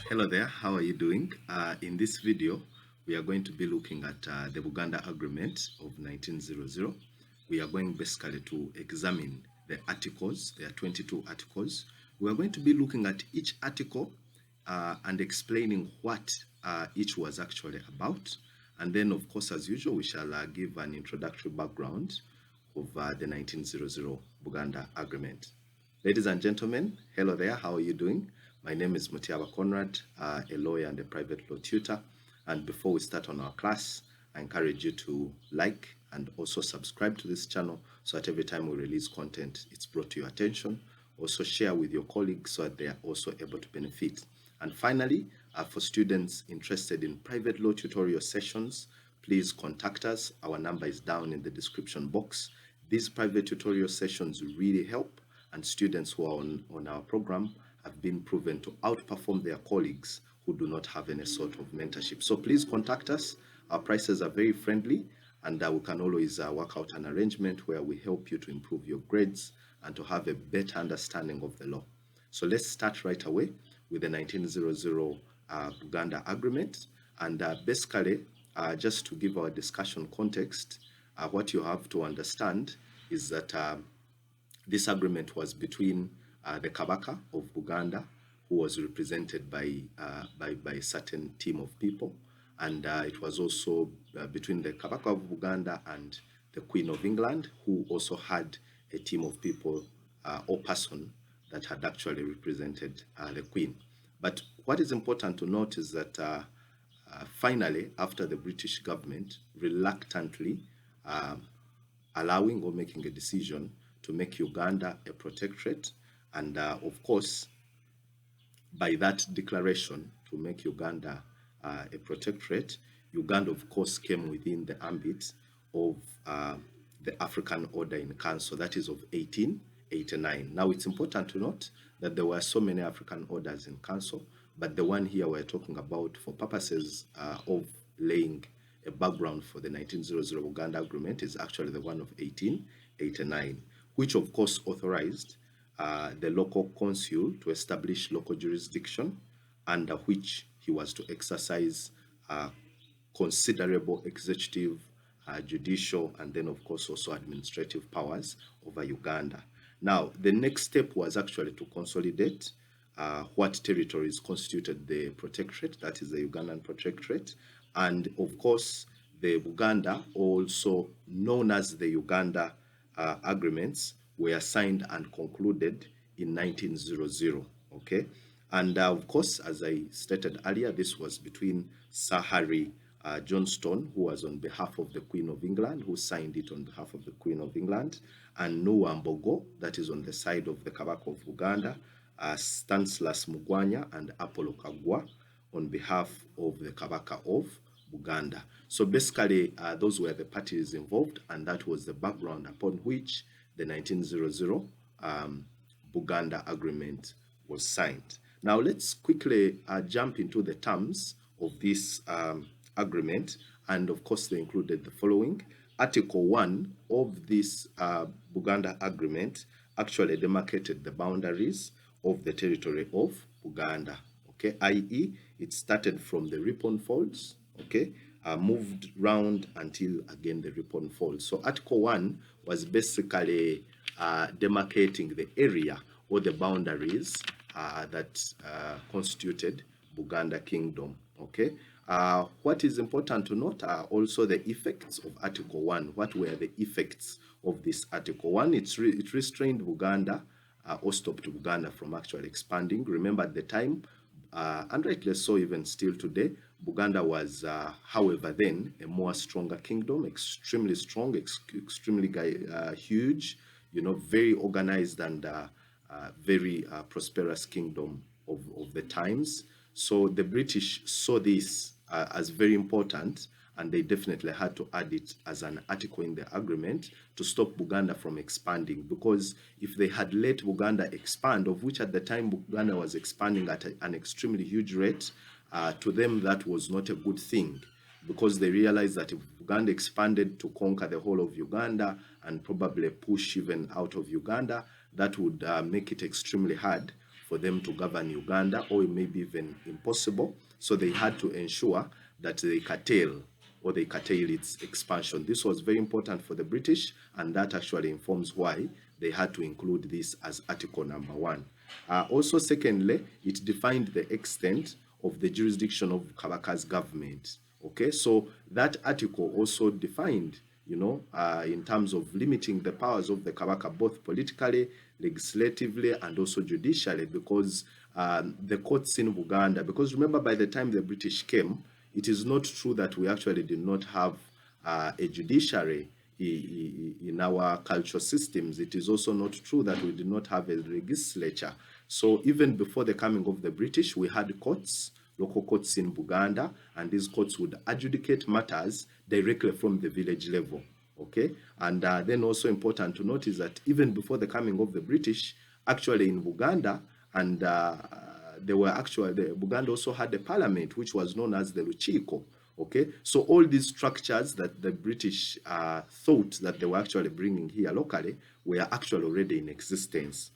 Hello there, how are you doing? In this video, we are going to be looking at the Buganda Agreement of 1900. We are going basically to examine the articles. There are 22 articles. We are going to be looking at each article and explaining what each was actually about. And then, of course, as usual, we shall give an introductory background of the 1900 Buganda Agreement. Ladies and gentlemen, hello there, how are you doing? My name is Mutiaba Conrad, a lawyer and a private law tutor. And before we start on our class, I encourage you to like and also subscribe to this channel so that every time we release content, it's brought to your attention. Also share with your colleagues so that they are also able to benefit. And finally, for students interested in private law tutorial sessions, please contact us. Our number is down in the description box. These private tutorial sessions really help, and students who are on our program have been proven to outperform their colleagues who do not have any sort of mentorship. So please contact us. Our prices are very friendly, and we can always work out an arrangement where we help you to improve your grades and to have a better understanding of the law. So let's start right away with the 1900 Buganda Agreement. And basically, just to give our discussion context, what you have to understand is that this agreement was between the Kabaka of Buganda, who was represented by a certain team of people, and it was also between the Kabaka of Buganda and the Queen of England, who also had a team of people or person that had actually represented the Queen. But what is important to note is that finally, after the British government reluctantly allowing or making a decision to make Uganda a protectorate, and of course, by that declaration to make Uganda a protectorate, Uganda, of course, came within the ambit of the African Order in Council, that is of 1889. Now, it's important to note that there were so many African orders in Council, but the one here we're talking about for purposes of laying a background for the 1900 Uganda Agreement is actually the one of 1889, which of course authorized the local consul to establish local jurisdiction under which he was to exercise considerable executive, judicial, and then of course also administrative powers over Uganda. Now, the next step was actually to consolidate what territories constituted the protectorate, that is the Ugandan protectorate, and of course the Buganda, also known as the Uganda agreements, were signed and concluded in 1900, okay? And of course, as I stated earlier, this was between Sir Harry Johnston, who was on behalf of the Queen of England, who signed it on behalf of the Queen of England, and Nuwambogo, that is on the side of the Kabaka of Uganda, Stanislas Mugwanya and Apollo Kagwa on behalf of the Kabaka of Buganda. So basically, those were the parties involved, and that was the background upon which the 1900 Buganda Agreement was signed. Now, let's quickly jump into the terms of this agreement, and of course, they included the following. Article 1 of this Buganda Agreement actually demarcated the boundaries of the territory of Buganda, okay, i.e., it started from the Ripon Falls, okay, moved round until again the Ripon Falls. So Article 1 was basically demarcating the area or the boundaries that constituted Buganda Kingdom, okay. What is important to note are also the effects of Article 1. What were the effects of this Article 1? It restrained Buganda or stopped Buganda from actually expanding. Remember at the time, and rightly so even still today, Buganda was, however, then a more stronger kingdom, extremely strong, extremely huge, you know, very organized and very prosperous kingdom of the times. So the British saw this as very important, and they definitely had to add it as an article in the agreement to stop Buganda from expanding, because if they had let Buganda expand, of which at the time Buganda was expanding at an extremely huge rate, to them that was not a good thing, because they realized that if Buganda expanded to conquer the whole of Uganda and probably push even out of Uganda, that would make it extremely hard for them to govern Uganda, or it may be even impossible. So they had to ensure that they curtail its expansion. This was very important for the British, and that actually informs why they had to include this as article number 1. Also, secondly, it defined the extent of the jurisdiction of Kabaka's government. Okay, so that article also defined, in terms of limiting the powers of the Kabaka, both politically, legislatively, and also judicially, because the courts in Uganda, because remember, by the time the British came, it is not true that we actually did not have a judiciary in our cultural systems. It is also not true that we did not have a legislature. So even before the coming of the British, we had courts, local courts in Buganda, and these courts would adjudicate matters directly from the village level. Okay, and then also important to note is that even before the coming of the British, actually in Buganda, and Buganda also had a parliament which was known as the Lukiiko. Okay, so all these structures that the British thought that they were actually bringing here locally were actually already in existence.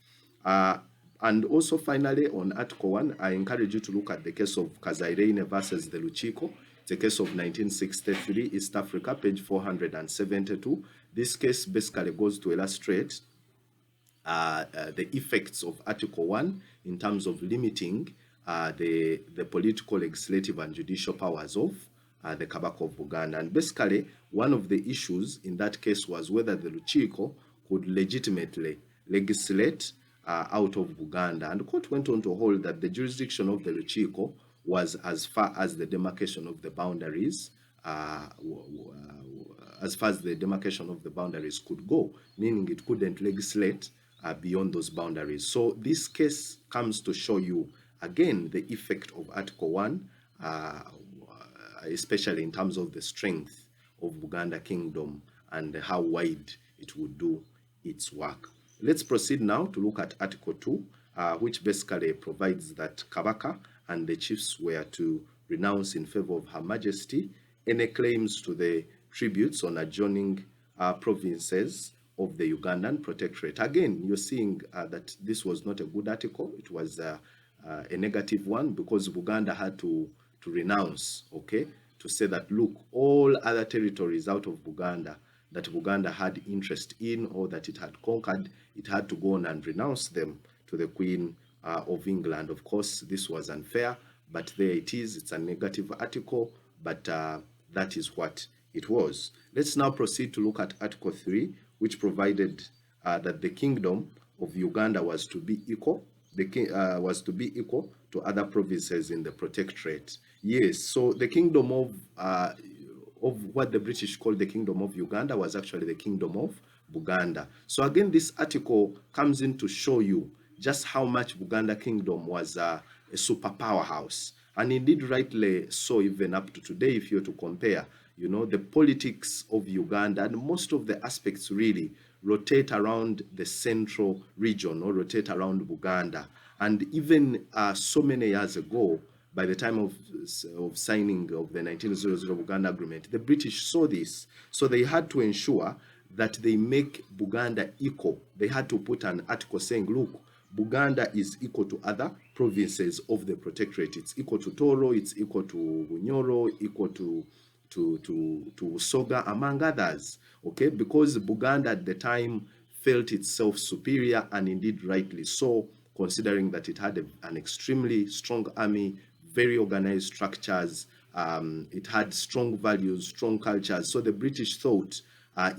And also finally, on Article 1, I encourage you to look at the case of Kazairene versus the Lukiiko. It's a case of 1963, East Africa, page 472. This case basically goes to illustrate the effects of Article 1 in terms of limiting the political, legislative, and judicial powers of the Kabaka of Buganda. And basically, one of the issues in that case was whether the Lukiiko could legitimately legislate out of Buganda. And the court went on to hold that the jurisdiction of the Lukiiko was as far as the demarcation of the boundaries, could go, meaning it couldn't legislate beyond those boundaries. So this case comes to show you again the effect of Article 1, especially in terms of the strength of Buganda Kingdom and how wide it would do its work. Let's proceed now to look at Article 2, which basically provides that Kabaka and the chiefs were to renounce in favor of Her Majesty any claims to the tributes on adjoining provinces of the Ugandan protectorate. Again, you're seeing that this was not a good article. It was a negative one, because Buganda had to renounce, okay, to say that, look, all other territories out of Buganda that Buganda had interest in or that it had conquered, it had to go on and renounce them to the Queen of England. Of course, this was unfair, but there it is. It's a negative article, but that is what it was. Let's now proceed to look at Article 3, which provided that the Kingdom of Uganda was to be equal. Was to be equal to other provinces in the protectorate. Yes, so the Kingdom of what the British called the Kingdom of Uganda was actually the Kingdom of Buganda. So again, this article comes in to show you just how much Buganda Kingdom was a superpower house. And indeed, rightly so, even up to today, if you're to compare, the politics of Uganda, and most of the aspects really rotate around the central region or rotate around Buganda. And even so many years ago, by the time of signing of the 1900 Buganda Agreement, the British saw this. So they had to ensure that they make Buganda equal. They had to put an article saying, look, Buganda is equal to other provinces of the protectorate. It's equal to Toro, it's equal to Bunyoro, equal to Soga, among others. Okay, because Buganda at the time felt itself superior, and indeed rightly so, considering that it had an extremely strong army, very organized structures, it had strong values, strong cultures. So the British thought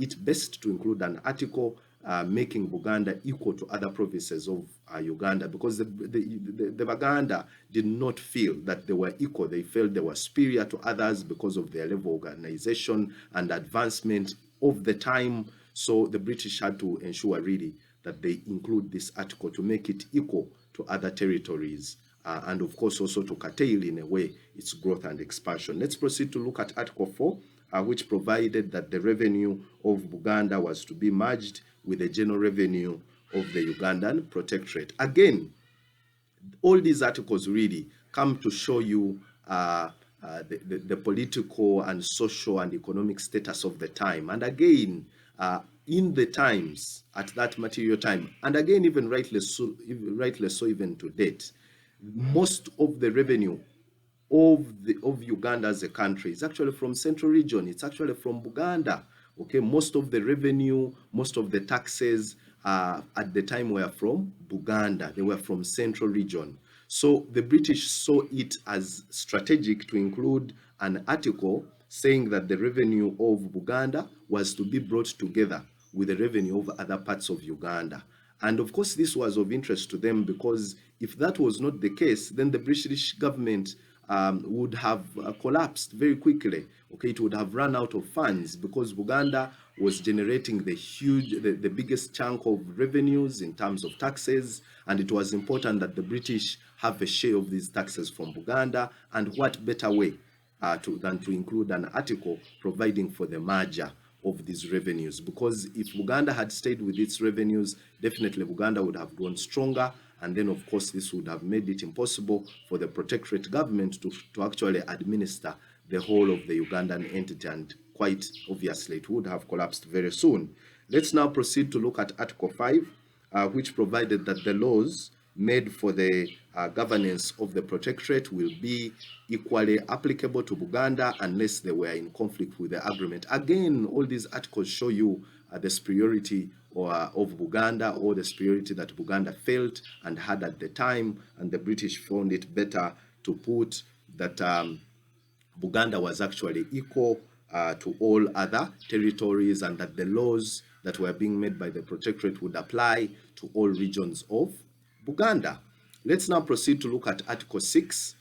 it best to include an article making Buganda equal to other provinces of Uganda, because the Baganda did not feel that they were equal. They felt they were superior to others because of their level of organization and advancement of the time. So the British had to ensure really that they include this article to make it equal to other territories, and of course also to curtail in a way its growth and expansion. Let's proceed to look at Article 4, which provided that the revenue of Buganda was to be merged with the general revenue of the Ugandan protectorate. Again, all these articles really come to show you the political and social and economic status of the time. And again, in the times, at that material time, and again, even rightly so, even to date, most of the revenue of Uganda as a country is actually from Central Region. It's actually from Buganda. Okay, most of the revenue, most of the taxes at the time were from Buganda. They were from Central Region. So the British saw it as strategic to include an article saying that the revenue of Buganda was to be brought together with the revenue of other parts of Uganda. And of course, this was of interest to them, because if that was not the case, then the British government would have collapsed very quickly. Okay, it would have run out of funds, because Buganda was generating the biggest chunk of revenues in terms of taxes, and it was important that the British have a share of these taxes from Buganda. And what better way than to include an article providing for the merger of these revenues? Because if Uganda had stayed with its revenues, definitely Uganda would have grown stronger, and then of course this would have made it impossible for the protectorate government to actually administer the whole of the Ugandan entity, and quite obviously it would have collapsed very soon. Let's now proceed to look at Article 5, which provided that the laws made for the governance of the protectorate will be equally applicable to Buganda unless they were in conflict with the agreement. Again, all these articles show you the superiority of Buganda, or the superiority that Buganda felt and had at the time, and the British found it better to put that Buganda was actually equal to all other territories, and that the laws that were being made by the protectorate would apply to all regions of Buganda. Let's now proceed to look at Article 6.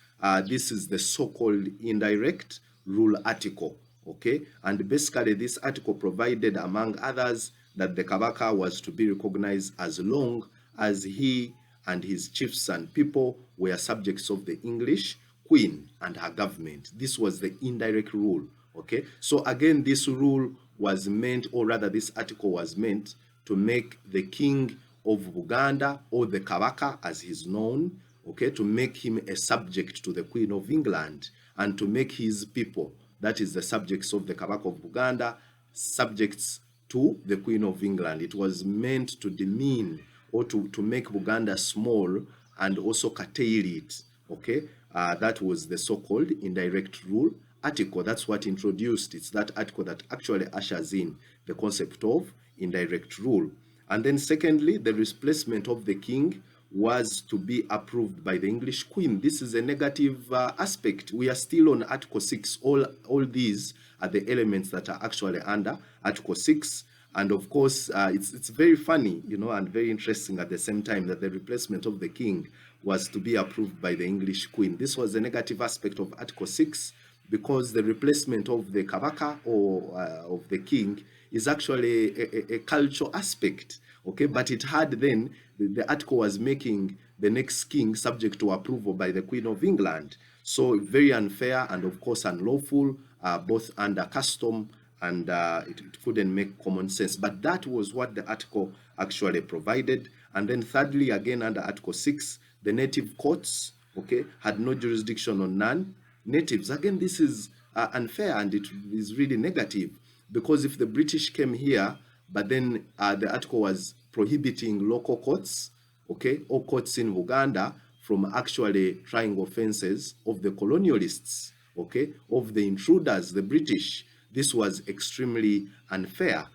This is the so-called indirect rule article. Okay, and basically this article provided, among others, that the Kabaka was to be recognized as long as he and his chiefs and people were subjects of the English Queen and her government. This was the indirect rule. Okay, so again, this rule was meant, or rather this article was meant to make the king of Buganda, or the Kabaka as he's known, okay, to make him a subject to the Queen of England, and to make his people, that is the subjects of the Kabaka of Buganda, subjects to the Queen of England. It was meant to demean, or to make Buganda small and also curtail it. Okay, that was the so-called indirect rule article. That's what introduced. It's that article that actually ushers in the concept of indirect rule. And then secondly, the replacement of the king was to be approved by the English Queen. This is a negative aspect. We are still on Article 6. All these are the elements that are actually under Article 6. And of course, it's very funny, and very interesting at the same time, that the replacement of the king was to be approved by the English Queen. This was a negative aspect of Article 6, because the replacement of the Kabaka, or of the king, is actually a cultural aspect. Okay, but it had then, the article was making the next king subject to approval by the Queen of England. So very unfair, and of course unlawful, both under custom, and it couldn't make common sense. But that was what the article actually provided. And then thirdly, again under Article 6, the native courts, okay, had no jurisdiction on non-natives. Again, this is unfair, and it is really negative, because if the British came here, but then the article was prohibiting local courts, okay, or courts in Uganda, from actually trying offenses of the colonialists, okay, of the intruders, the British. This was extremely unfair,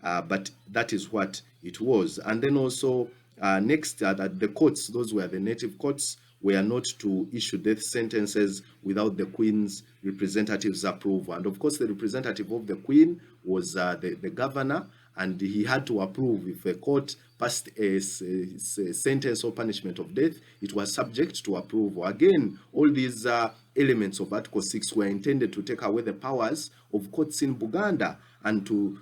but that is what it was. And then also next, that the courts, those were the native courts, were not to issue death sentences without the Queen's representative's approval. And of course, the representative of the Queen was the governor, and he had to approve. If a court passed a sentence or punishment of death, it was subject to approval. Again, all these elements of Article 6 were intended to take away the powers of courts in Buganda, and to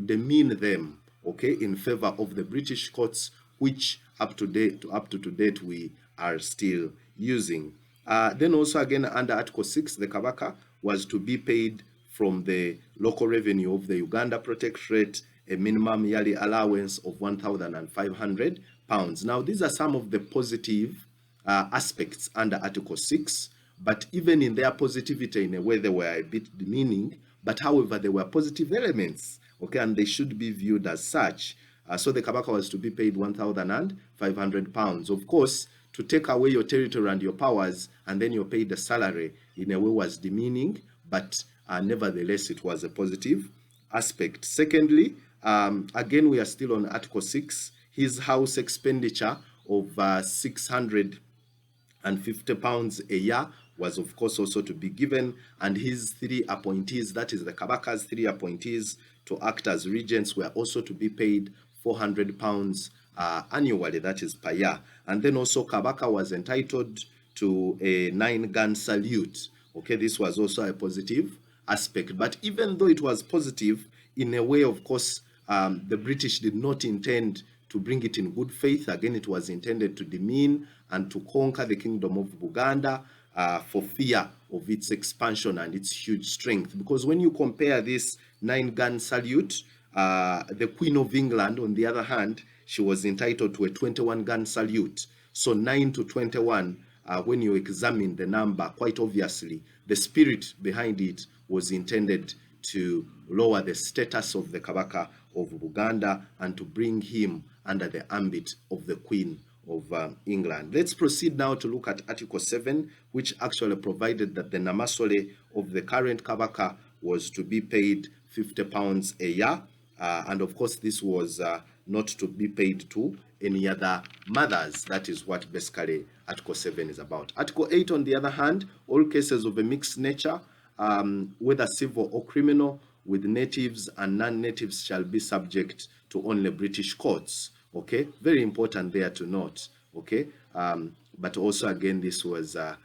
demean them, okay, in favor of the British courts, which up to date we are still using. Then also again under Article 6, the Kabaka was to be paid from the local revenue of the Uganda Protectorate a minimum yearly allowance of £1,500. Now, these are some of the positive aspects under Article 6, but even in their positivity, in a way, they were a bit demeaning, but however, there were positive elements. okay, and they should be viewed as such. So the Kabaka was to be paid 1,500 pounds. Of course, to take away your territory and your powers, and then you're paid a salary, in a way was demeaning, but nevertheless, it was a positive aspect. Secondly, again, we are still on Article 6. His house expenditure of 650 pounds a year was of course also to be given, and his 3 appointees, that is the Kabaka's 3 appointees to act as regents, were also to be paid 400 pounds annually, that is per year. And then also Kabaka was entitled to a 9-gun salute. Okay, this was also a positive aspect. But even though it was positive, in a way, of course, the British did not intend to bring it in good faith. Again, it was intended to demean and to conquer the kingdom of Buganda for fear of its expansion and its huge strength. Because when you compare this 9-gun salute, the Queen of England, on the other hand, she was entitled to a 21-gun salute. So 9 to 21, when you examine the number, quite obviously, the spirit behind it was intended to lower the status of the Kabaka of Buganda and to bring him under the ambit of the Queen of England. Let's proceed now to look at Article 7, which actually provided that the Namasole of the current Kabaka was to be paid 50 pounds a year. And of course, this was not to be paid to any other mothers. That is what basically Article 7 is about. Article 8, on the other hand, all cases of a mixed nature, whether civil or criminal, with natives and non-natives shall be subject to only British courts. Okay, very important there to note. Okay, but also again, this was a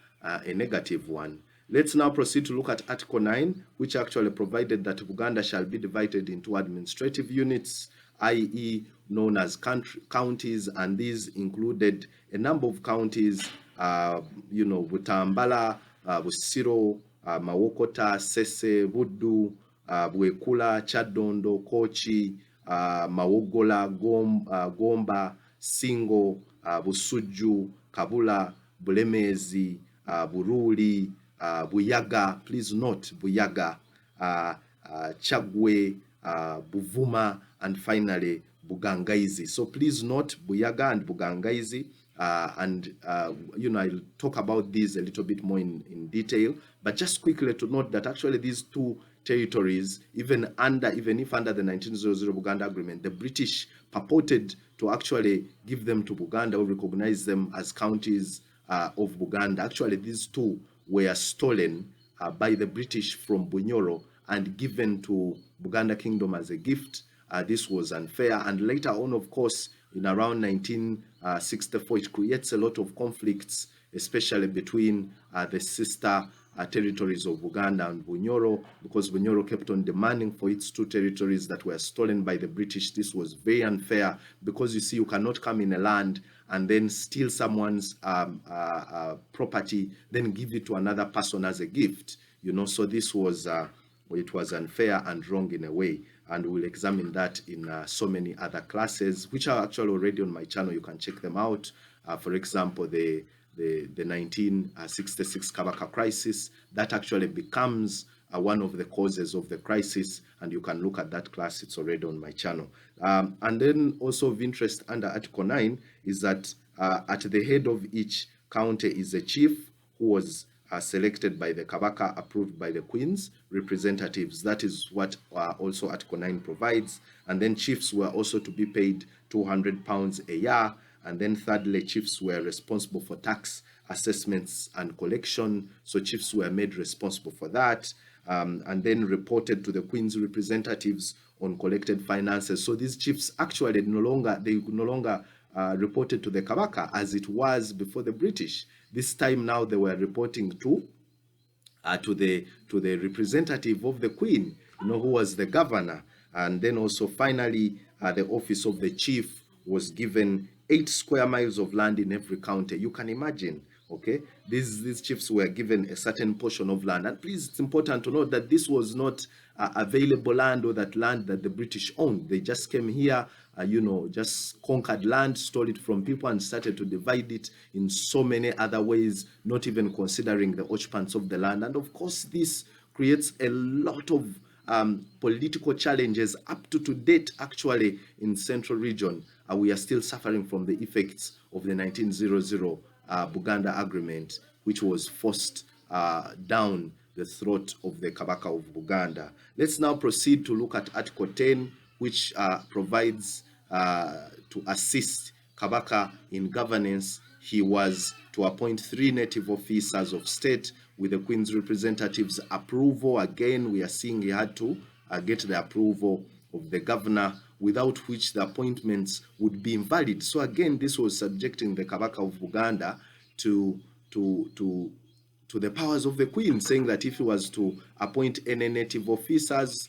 negative one. Let's now proceed to look at Article 9, which actually provided that Uganda shall be divided into administrative units, i.e. known as counties, and these included a number of counties, Butambala, Busiro, Mawokota, Sese, Buddu, Bwekula, Chadondo, Kochi, Mawogola, Gomba, Singo, Busuju, Kabula, Bulemezi, Buruli, Buyaga, please note Buyaga, Chagwe, Buvuma, and finally Bugangaizi. So please note Buyaga and Bugangaizi, I'll talk about these a little bit more in detail, but just quickly to note that actually these two territories, even if under the 1900 Buganda Agreement, the British purported to actually give them to Buganda or recognize them as counties of Buganda. Actually, these two were stolen by the British from Bunyoro and given to Buganda Kingdom as a gift. This was unfair, and later on, of course, in around 1964, it creates a lot of conflicts, especially between the sister territories of Buganda and Bunyoro, because Bunyoro kept on demanding for its two territories that were stolen by the British. This was very unfair, because you see, you cannot come in a land and then steal someone's property, then give it to another person as a gift. So this was it was unfair and wrong in a way, and we'll examine that in so many other classes, which are actually already on my channel. You can check them out. For example, the 1966 Kabaka crisis, that actually becomes one of the causes of the crisis, and you can look at that class. It's already on my channel. And then also of interest under Article 9 is that at the head of each county is a chief who was selected by the Kabaka, approved by the Queen's representatives. That is what also Article 9 provides. And then chiefs were also to be paid 200 pounds a year. And then thirdly, chiefs were responsible for tax assessments and collection. So chiefs were made responsible for that, and then reported to the Queen's representatives on collected finances. So these chiefs actually no longer reported to the Kabaka as it was before the British. This time now they were reporting to the representative of the Queen, who was the governor. And then also finally, the office of the chief was given 8 square miles of land in every county. You can imagine, okay? These chiefs were given a certain portion of land. And please, it's important to note that this was not available land, or that land that the British owned. They just came here, just conquered land, stole it from people, and started to divide it in so many other ways, not even considering the occupants of the land. And of course, this creates a lot of political challenges up to date. Actually, in Central Region, we are still suffering from the effects of the 1900 Buganda Agreement, which was forced down the throat of the Kabaka of Buganda. Let's now proceed to look at Article 10, which provides to assist Kabaka in governance. He was to appoint 3 native officers of state with the Queen's representatives' approval. Again, we are seeing he had to get the approval of the governor, without which the appointments would be invalid. So again, this was subjecting the Kabaka of Buganda to the powers of the Queen, saying that if he was to appoint any native officers,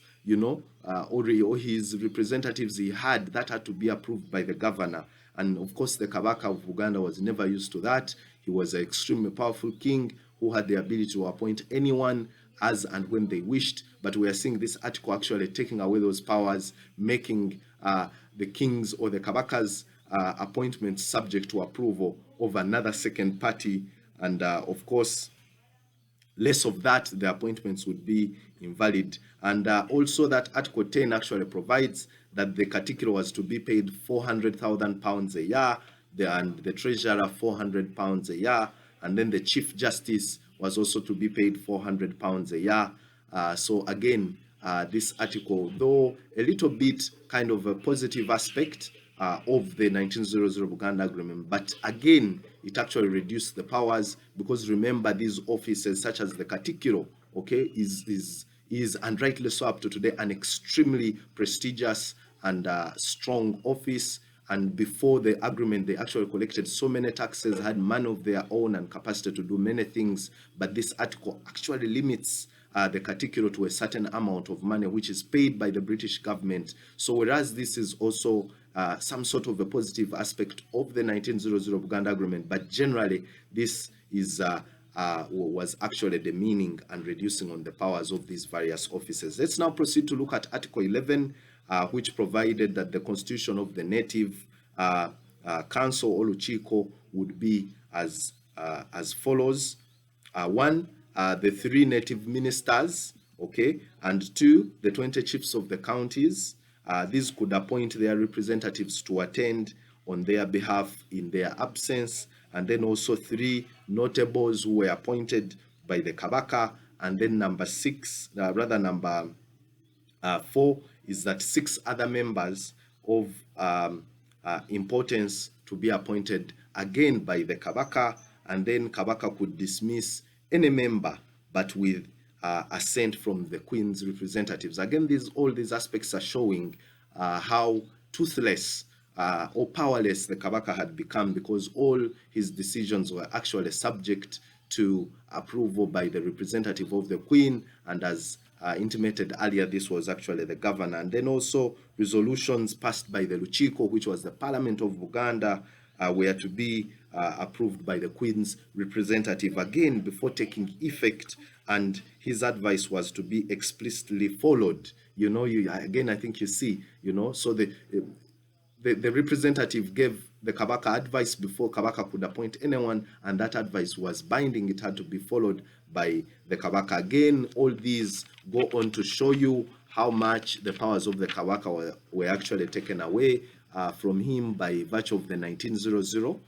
or his representatives he had, that had to be approved by the governor. And of course, the Kabaka of Uganda was never used to that. He was an extremely powerful king who had the ability to appoint anyone as and when they wished. But we are seeing this article actually taking away those powers, making the king's or the Kabaka's appointments subject to approval of another second party. And of course, less of that, the appointments would be invalid. And also that Article 10 actually provides that the Katikkiro was to be paid £400,000 a year, and the treasurer £400 a year, and then the Chief Justice was also to be paid £400 a year. So again, this article, though a little bit kind of a positive aspect of the 1900 Buganda Agreement, but again, it actually reduced the powers, because remember, these offices such as the Katikkiro, okay, is and rightly so up to today an extremely prestigious and strong office. And before the agreement, they actually collected so many taxes, had money of their own and capacity to do many things. But this article actually limits the Katikkiro to a certain amount of money, which is paid by the British government. So whereas this is also some sort of a positive aspect of the 1900 Buganda Agreement, but generally this is was actually the meaning and reducing on the powers of these various offices. Let's now proceed to look at Article 11, which provided that the constitution of the native council or Lukiiko would be as follows. 1, the 3 native ministers, okay, and 2, the 20 chiefs of the counties. These could appoint their representatives to attend on their behalf in their absence, and then also 3 notables who were appointed by the Kabaka, and then number 4 is that 6 other members of importance to be appointed again by the Kabaka, and then Kabaka could dismiss any member, but with assent from the Queen's representatives. Again, all these aspects are showing how toothless or powerless the Kabaka had become, because all his decisions were actually subject to approval by the representative of the Queen, and as intimated earlier, this was actually the governor. And then also resolutions passed by the Lukiiko, which was the Parliament of Buganda, were to be approved by the Queen's representative again before taking effect, and his advice was to be explicitly followed. Again, I think you see, so the representative gave the Kabaka advice before Kabaka could appoint anyone, and that advice was binding. It had to be followed by the Kabaka. Again, all these go on to show you how much the powers of the Kabaka were actually taken away from him by virtue of the 1900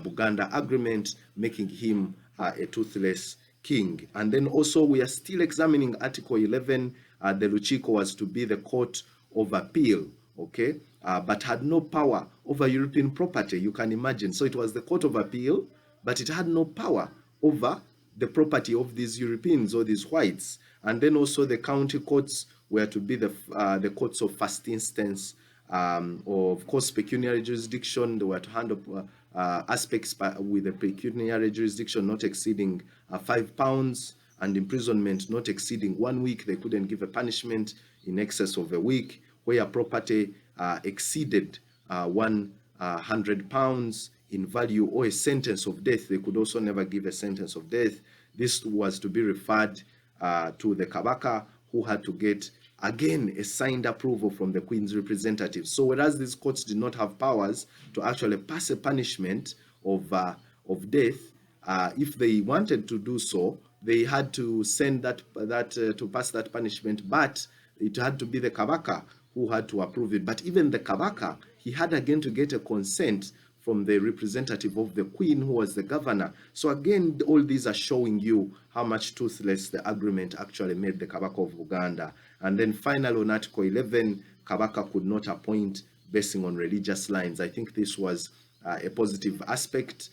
Buganda Agreement, making him a toothless king. And then also we are still examining Article 11. The Lukiiko was to be the court of appeal, okay, but had no power over European property. You can imagine. So it was the court of appeal, but it had no power over the property of these Europeans or these whites. And then also the county courts were to be the courts of first instance, or of course pecuniary jurisdiction. They were to handle aspects with a pecuniary jurisdiction not exceeding £5, and imprisonment not exceeding 1 week. They couldn't give a punishment in excess of a week. Where property exceeded £100 in value, or a sentence of death, they could also never give a sentence of death. This was to be referred to the Kabaka, who had to get again a signed approval from the Queen's representative. So whereas these courts did not have powers to actually pass a punishment of death, if they wanted to do so, they had to send that to pass that punishment, but it had to be the Kabaka who had to approve it. But even the Kabaka, he had again to get a consent from the representative of the Queen, who was the governor. So again, all these are showing you how much toothless the agreement actually made the Kabaka of Uganda. And then finally, on Article 11, Kabaka could not appoint basing on religious lines. I think this was a positive aspect.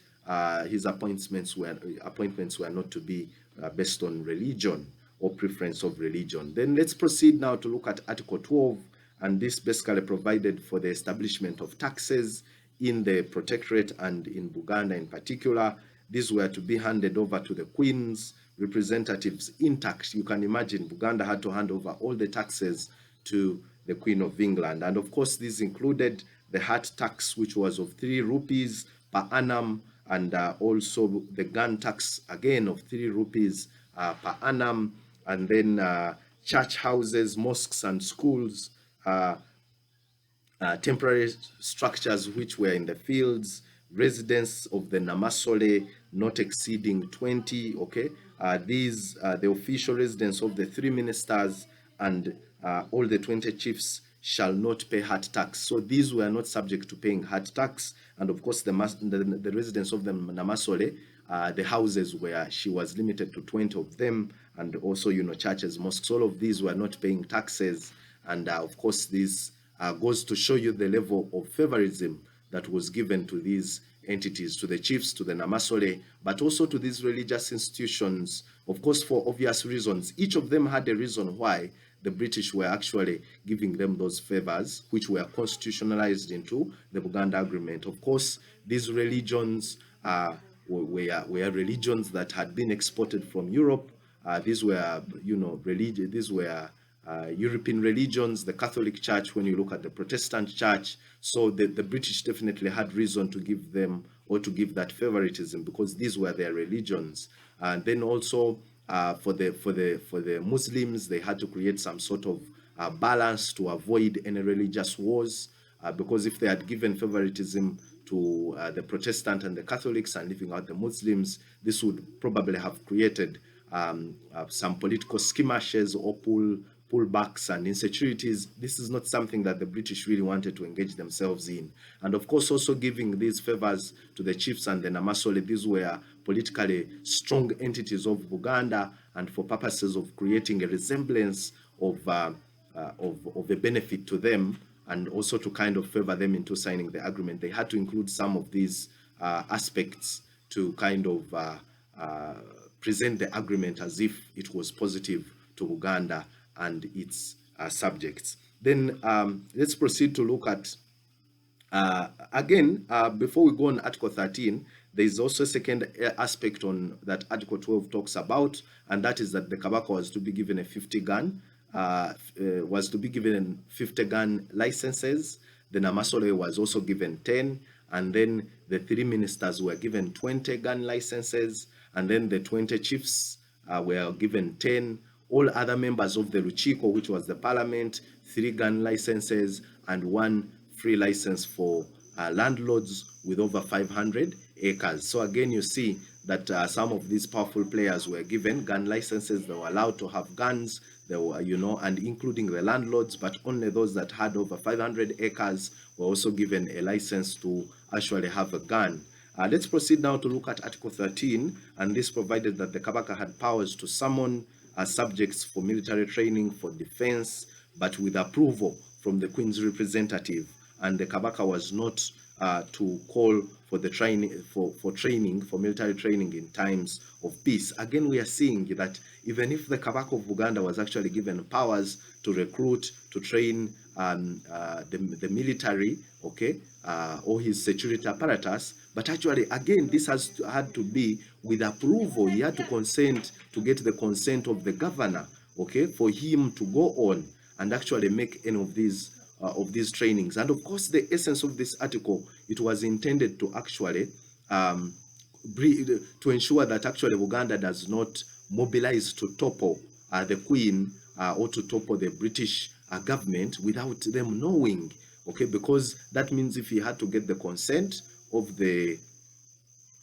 His appointments were not to be based on religion or preference of religion. Then let's proceed now to look at Article 12, and this basically provided for the establishment of taxes in the protectorate and in Buganda in particular. These were to be handed over to the Queen's representatives intact. You can imagine Buganda had to hand over all the taxes to the Queen of England. And of course, these included the hat tax, which was of 3 rupees per annum, and also the gun tax, again, of 3 rupees per annum, and then church houses, mosques and schools, temporary structures which were in the fields, residents of the Namasole not exceeding 20, okay? These, the official residents of the 3 ministers and all the 20 chiefs shall not pay hat tax. So these were not subject to paying hat tax. And of course, the residents of the Namasole, the houses where she was limited to 20 of them, and also, churches, mosques, all of these were not paying taxes. And of course, this goes to show you the level of favorism that was given to these entities, to the chiefs, to the Namasole, but also to these religious institutions, of course, for obvious reasons. Each of them had a reason why the British were actually giving them those favors, which were constitutionalized into the Buganda Agreement. Of course, these religions were religions that had been exported from Europe. These were, European religions, the Catholic Church, when you look at the Protestant Church. So the British definitely had reason to give them, or to give that favoritism, because these were their religions. And then also for the Muslims, they had to create some sort of balance to avoid any religious wars, because if they had given favoritism to the Protestant and the Catholics and leaving out the Muslims, this would probably have created some political skirmishes or pullbacks and insecurities. This is not something that the British really wanted to engage themselves in. And of course, also giving these favors to the chiefs and the Namasole. These were politically strong entities of Buganda, and for purposes of creating a resemblance of a benefit to them, and also to kind of favor them into signing the agreement, they had to include some of these aspects to kind of present the agreement as if it was positive to Uganda and its subjects. Then let's proceed to look at, again, before we go on Article 13, there is also a second aspect on that Article 12 talks about, and that is that the Kabaka was to be given a 50 gun, was to be given 50 gun licenses. The Namasole was also given 10, and then the 3 ministers were given 20 gun licenses, and then the 20 chiefs were given 10. All other members of the Lukiiko, which was the parliament, 3 gun licenses and 1 free license for landlords with over 500 acres. So again, you see that some of these powerful players were given gun licenses. They were allowed to have guns. They were, and including the landlords, but only those that had over 500 acres were also given a license to actually have a gun. Let's proceed now to look at Article 13, and this provided that the Kabaka had powers to summon subjects for military training, for defense, but with approval from the Queen's representative. And the Kabaka was not to call for the training for military training in times of peace. Again, we are seeing that even if the Kabaka of Buganda was actually given powers to recruit, to train the military, okay, or his security apparatus, but actually, again, this had to be with approval. He had to consent, to get the consent of the governor, okay, for him to go on and actually make any of these trainings. And of course, the essence of this article, it was intended to actually to ensure that actually Uganda does not mobilize to topple the Queen or to topple the British government without them knowing, okay, because that means if he had to get the consent of the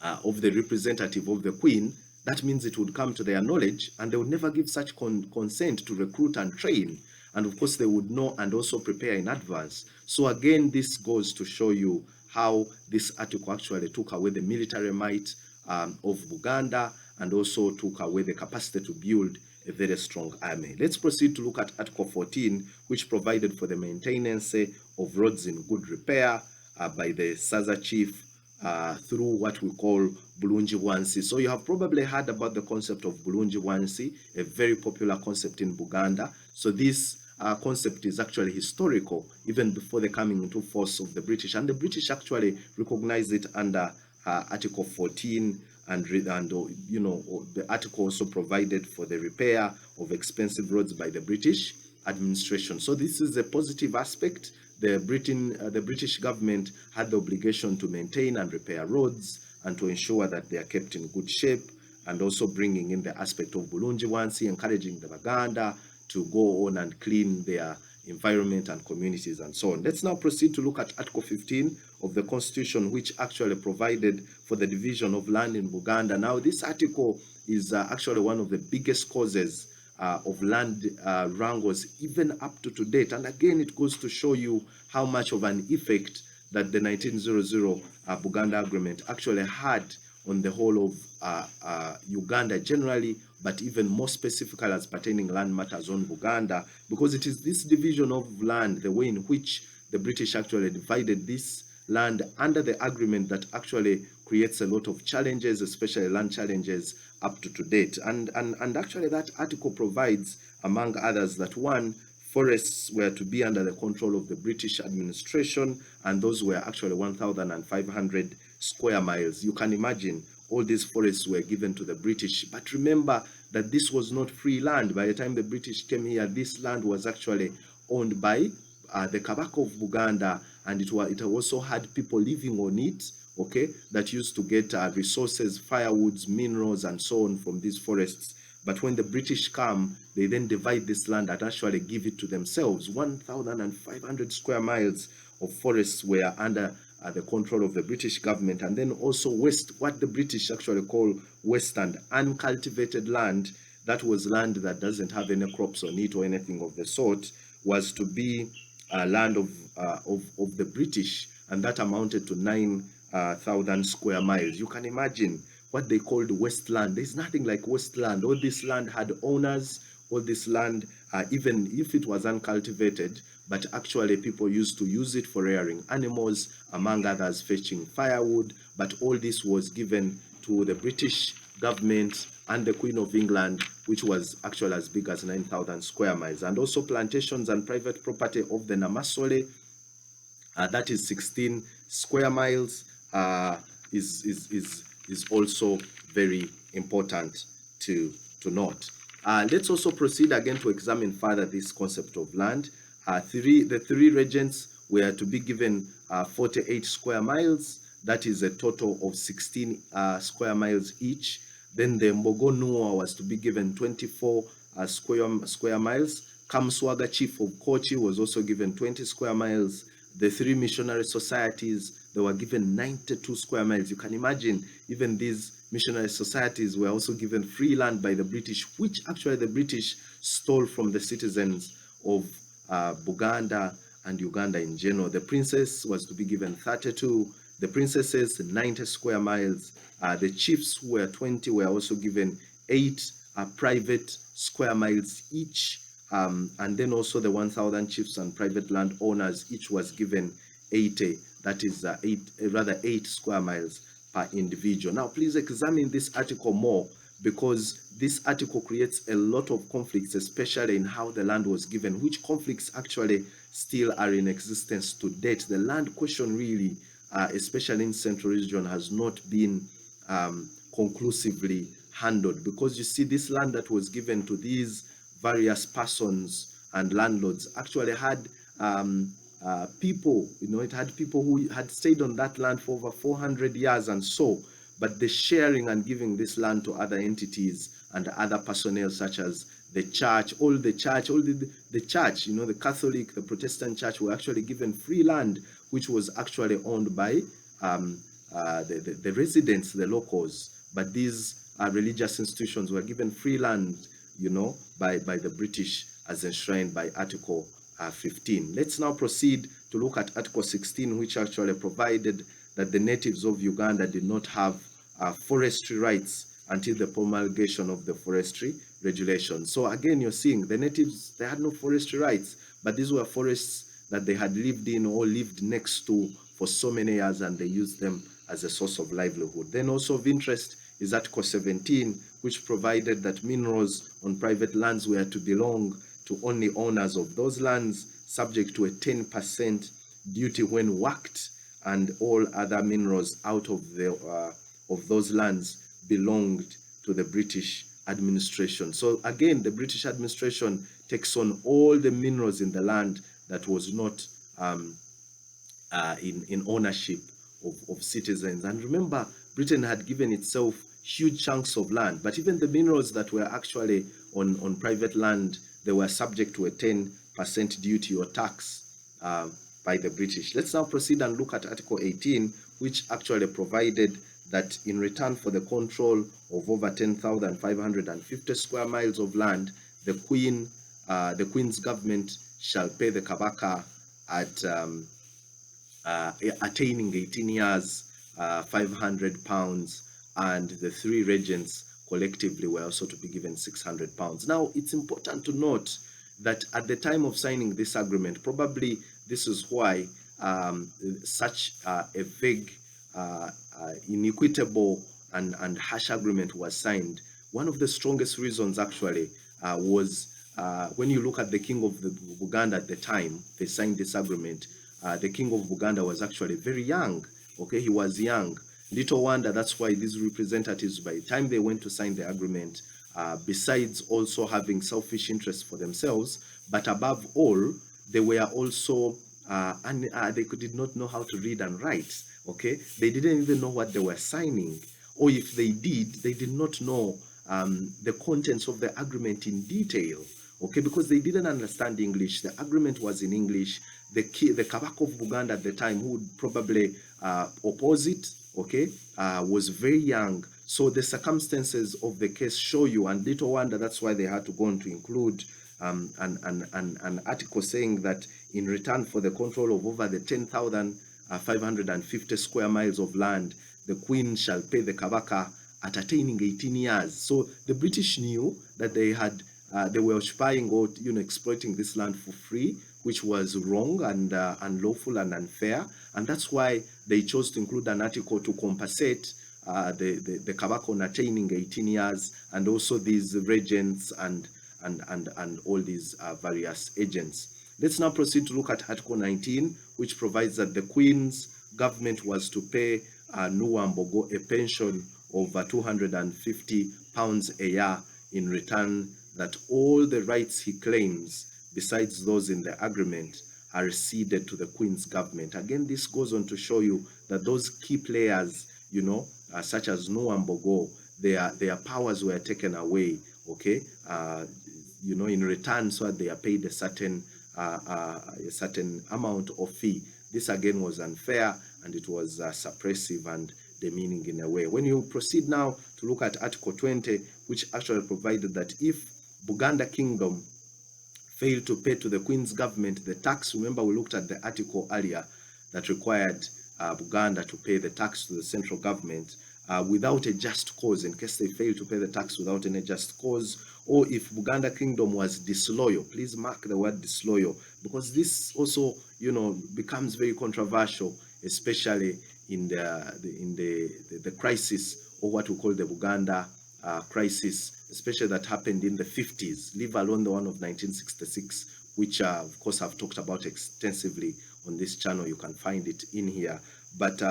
representative of the Queen, that means it would come to their knowledge, and they would never give such consent to recruit and train. And of course, they would know and also prepare in advance. So again, this goes to show you how this article actually took away the military might of Buganda, and also took away the capacity to build a very strong army. Let's proceed to look at Article 14, which provided for the maintenance of roads in good repair by the Saza chief through what we call Bulungi Wansi. So you have probably heard about the concept of Bulungi Wansi, a very popular concept in Buganda. So this concept is actually historical, even before the coming into force of the British. And the British actually recognized it under Article 14, and you know, the article also provided for the repair of expensive roads by the British administration. So this is a positive aspect. The British government had the obligation to maintain and repair roads and to ensure that they are kept in good shape, and also bringing in the aspect of Bulungi Wansi, encouraging the Baganda to go on and clean their environment and communities and so on. Let's now proceed to look at Article 15 of the Constitution, which actually provided for the division of land in Buganda. Now, this article is actually one of the biggest causes of land wrangles, even up to date. And again, it goes to show you how much of an effect that the 1900 Buganda Agreement actually had on the whole of Uganda generally, but even more specifically as pertaining land matters on Buganda, because it is this division of land, the way in which the British actually divided this land under the agreement, that actually creates a lot of challenges, especially land challenges up to date. And actually that article provides, among others, that one, forests were to be under the control of the British administration, and those were actually 1,500 square miles. You can imagine all these forests were given to the British. But remember that this was not free land. By the time the British came here, this land was actually owned by the Kabaka of Buganda, and it also had people living on it, okay, that used to get resources, firewoods, minerals, and so on from these forests. But when the British come, they then divide this land and actually give it to themselves. 1,500 square miles of forests were under the control of the British government. And then also what the British actually call western uncultivated land, that was land that doesn't have any crops on it or anything of the sort, was to be land of the British, and that amounted to 9,000 square miles. You can imagine what they called Westland. There's nothing like Westland. All this land had owners. All this land, even if it was uncultivated, but actually people used to use it for rearing animals, among others fetching firewood. But all this was given to the British government and the Queen of England, which was actually as big as 9,000 square miles. And also plantations and private property of the Namasole, that is 16 square miles, is also very important to note. Let's also proceed again to examine further this concept of land. The three regents were to be given 48 square miles. That is a total of 16 square miles each. Then the Mbogonua was to be given 24 square miles. Kamswaga chief of Kochi was also given 20 square miles. The three missionary societies, they were given 92 square miles. You can imagine, even these missionary societies were also given free land by the British, which actually the British stole from the citizens of Buganda and Uganda in general. The princess was to be given 32, the princesses 90 square miles. The chiefs, who were 20, were also given 8 private square miles each. And then also the 1,000 chiefs and private landowners, each was given 80, that is 8 square miles per individual. Now, please examine this article more, because this article creates a lot of conflicts, especially in how the land was given, which conflicts actually still are in existence to date. The land question really, especially in Central Region, has not been conclusively handled, because you see, this land that was given to these various persons and landlords actually had people, it had people who had stayed on that land for over 400 years and so, but the sharing and giving this land to other entities and other personnel, such as the church, the church, the Catholic, the Protestant church, were actually given free land, which was actually owned by the residents, the locals. But these religious institutions were given free land, by the British as enshrined by Article 15. Let's now proceed to look at Article 16, which actually provided that the natives of Uganda did not have forestry rights until the promulgation of the forestry regulation. So again, you're seeing the natives, they had no forestry rights, but these were forests that they had lived in or lived next to for so many years, and they used them as a source of livelihood. Then also of interest is Article 17, which provided that minerals on private lands were to belong to only owners of those lands, subject to a 10% duty when worked, and all other minerals out of those lands belonged to the British administration. So again, the British administration takes on all the minerals in the land that was not in ownership of citizens. And remember, Britain had given itself huge chunks of land, but even the minerals that were actually on private land, they were subject to a 10% duty or tax by the British. Let's now proceed and look at Article 18, which actually provided that in return for the control of over 10,550 square miles of land, the Queen's government shall pay the Kabaka at attaining 18 years, £500, and the three regents collectively were also to be given £600. Now, it's important to note that at the time of signing this agreement, probably this is why such a vague, inequitable, and harsh agreement was signed. One of the strongest reasons actually was when you look at the king of the Buganda at the time they signed this agreement. The king of Buganda was actually very young. Okay, he was young. Little wonder that's why these representatives, by the time they went to sign the agreement, besides also having selfish interests for themselves, but above all, they were also they did not know how to read and write. Okay, they didn't even know what they were signing, or if they did not know the contents of the agreement in detail. Okay, because they didn't understand English. The agreement was in English. The Kabaka of Buganda at the time, who would probably oppose it, okay, was very young. So the circumstances of the case show you, and little wonder that's why they had to go on to include an article saying that in return for the control of over the 10,550 square miles of land, the Queen shall pay the Kabaka at attaining 18 years. So the British knew that they were occupying or exploiting this land for free, which was wrong and unlawful and unfair, and that's why they chose to include an article to compensate the Kabaka on attaining 18 years, and also these regents and all these various agents. Let's now proceed to look at Article 19, which provides that the Queen's government was to pay Nuwambogo a pension of £250 a year in return that all the rights he claims, besides those in the agreement, are ceded to the Queen's government. Again, this goes on to show you that those key players, such as Nuwambogo, their powers were taken away, okay, in return, so that they are paid a certain amount of fee. This again was unfair, and it was suppressive and demeaning in a way. When you proceed now to look at Article 20, which actually provided that if Buganda Kingdom failed to pay to the Queen's government the tax, remember we looked at the article earlier that required Buganda to pay the tax to the central government without a just cause, in case they failed to pay the tax without any just cause, or if Buganda Kingdom was disloyal. Please mark the word disloyal, because this also becomes very controversial, especially in the crisis, or what we call the Buganda crisis, especially that happened in the 50s, leave alone the one of 1966, which of course I've talked about extensively on this channel. You can find it in here. But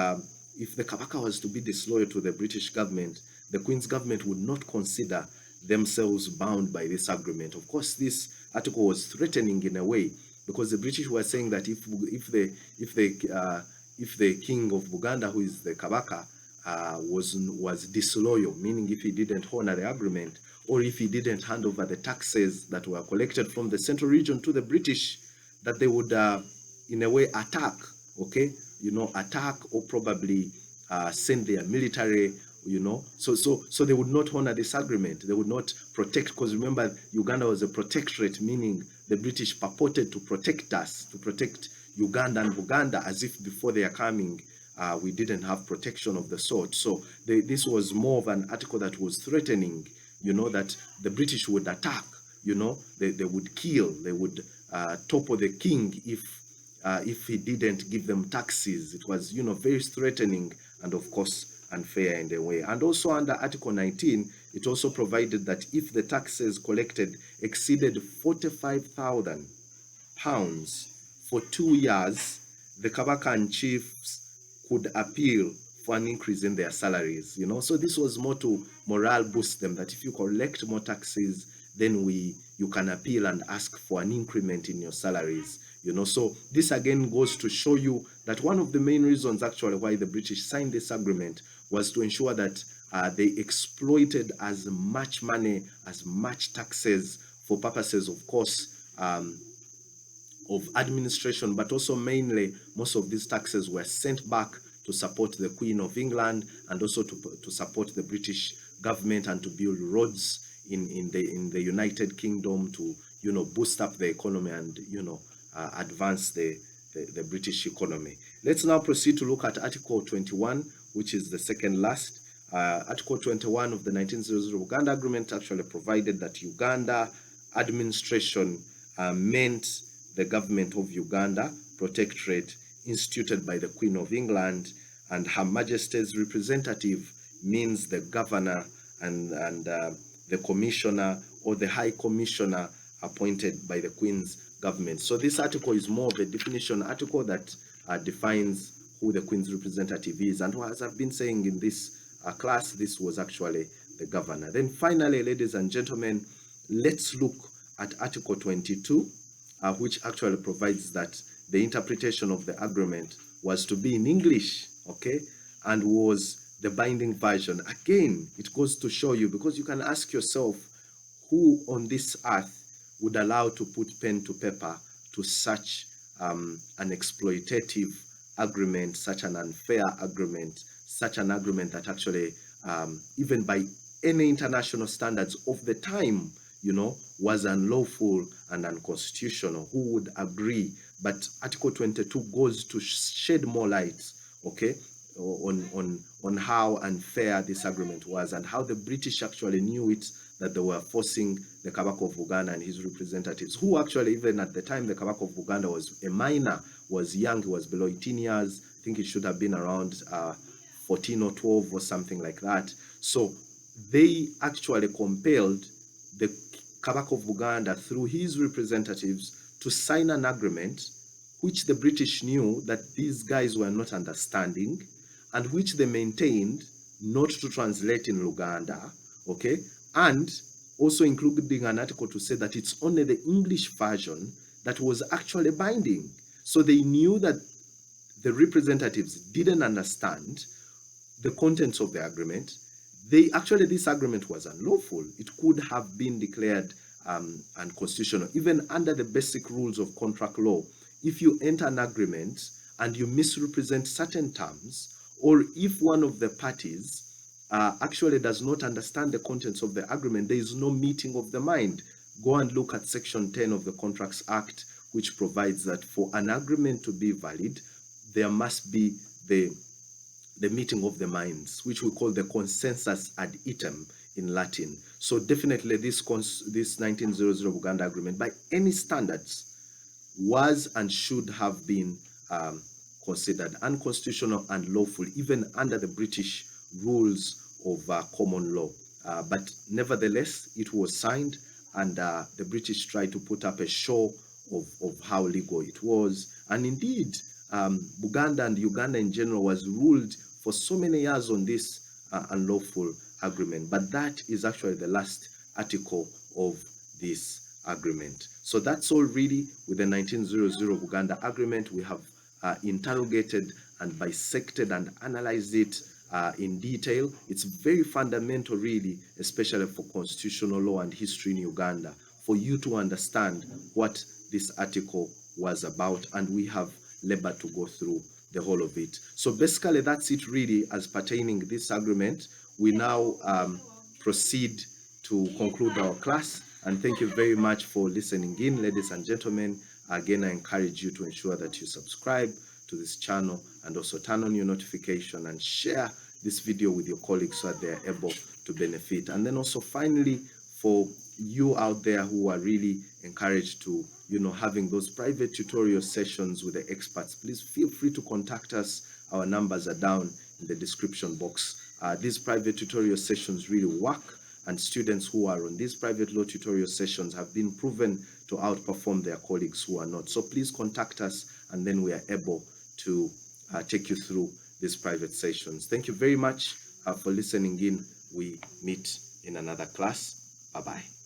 if the Kabaka was to be disloyal to the British government, the Queen's government would not consider themselves bound by this agreement. Of course, this article was threatening in a way, because the British were saying that if the king of Buganda, who is the Kabaka, was disloyal, meaning if he didn't honor the agreement, or if he didn't hand over the taxes that were collected from the central region to the British, that they would in a way attack, okay, attack, or probably send their military So they would not honor this agreement. They would not protect, because remember, Uganda was a protectorate, meaning the British purported to protect us, to protect Uganda and Buganda, as if before they are coming, we didn't have protection of the sort. So this was more of an article that was threatening, that the British would attack, they would kill, they would topple the king if he didn't give them taxes. It was, very threatening and, of course, unfair in a way. And also under Article 19, it also provided that if the taxes collected exceeded £45,000 for 2 years, the Kabakan chiefs could appeal for an increase in their salaries. So this was more to morale boost them, that if you collect more taxes, then you can appeal and ask for an increment in your salaries. So this again goes to show you that one of the main reasons actually why the British signed this agreement was to ensure that they exploited as much money, as much taxes for purposes, of course, of administration, but also mainly most of these taxes were sent back to support the Queen of England, and also to support the British government, and to build roads in the United Kingdom, to boost up the economy and advance the British economy. Let's now proceed to look at Article 21, which is the second last. Article 21 of the 1900 Uganda Agreement actually provided that Uganda administration meant the government of Uganda, protectorate instituted by the Queen of England, and Her Majesty's representative means the governor and the commissioner or the high commissioner appointed by the Queen's government. So this article is more of a definition article that defines who the Queen's representative is. And as I've been saying in this class, this was actually the governor. Then finally, ladies and gentlemen, let's look at Article 22, which actually provides that the interpretation of the agreement was to be in English, okay, and was the binding version. Again, it goes to show you, because you can ask yourself, who on this earth would allow to put pen to paper to such an exploitative agreement, such an unfair agreement, such an agreement that actually, even by any international standards of the time, was unlawful and unconstitutional? Who would agree? But Article 22 goes to shed more light, okay, on how unfair this agreement was, and how the British actually knew it, that they were forcing the Kabaka of Buganda and his representatives, who actually, even at the time the Kabaka of Buganda was a minor, was young, he was below 18 years. I think it should have been around 14 or 12 or something like that. So they actually compelled the Kabaka of Buganda, through his representatives, to sign an agreement which the British knew that these guys were not understanding, and which they maintained not to translate in Luganda, okay, and also including an article to say that it's only the English version that was actually binding. So they knew that the representatives didn't understand the contents of the agreement. This agreement was unlawful. It could have been declared unconstitutional, even under the basic rules of contract law. If you enter an agreement and you misrepresent certain terms, or if one of the parties actually does not understand the contents of the agreement, there is no meeting of the mind. Go and look at Section 10 of the Contracts Act, which provides that for an agreement to be valid, there must be the meeting of the minds, which we call the consensus ad item in Latin. So definitely this 1900 Uganda Agreement, by any standards, was and should have been considered unconstitutional and lawful, even under the British rules of common law. But nevertheless, it was signed, and the British tried to put up a show of how legal it was. And indeed, Buganda and Uganda in general was ruled for so many years on this unlawful agreement. But that is actually the last article of this agreement. So that's all really with the 1900 Uganda Agreement. We have interrogated and bisected and analyzed it in detail. It's very fundamental, really, especially for constitutional law and history in Uganda, for you to understand what this article was about, and we have labored to go through the whole of it. So basically, that's it really as pertaining this agreement. we now proceed to conclude our class. And thank you very much for listening in, ladies and gentlemen. Again, I encourage you to ensure that you subscribe to this channel and also turn on your notification and share this video with your colleagues so that they are able to benefit. And then also finally, for you out there who are really encouraged to, having those private tutorial sessions with the experts, please feel free to contact us. Our numbers are down in the description box. These private tutorial sessions really work, and students who are on these private law tutorial sessions have been proven to outperform their colleagues who are not. So please contact us, and then we are able to take you through these private sessions. Thank you very much for listening in. We meet in another class. Bye-bye.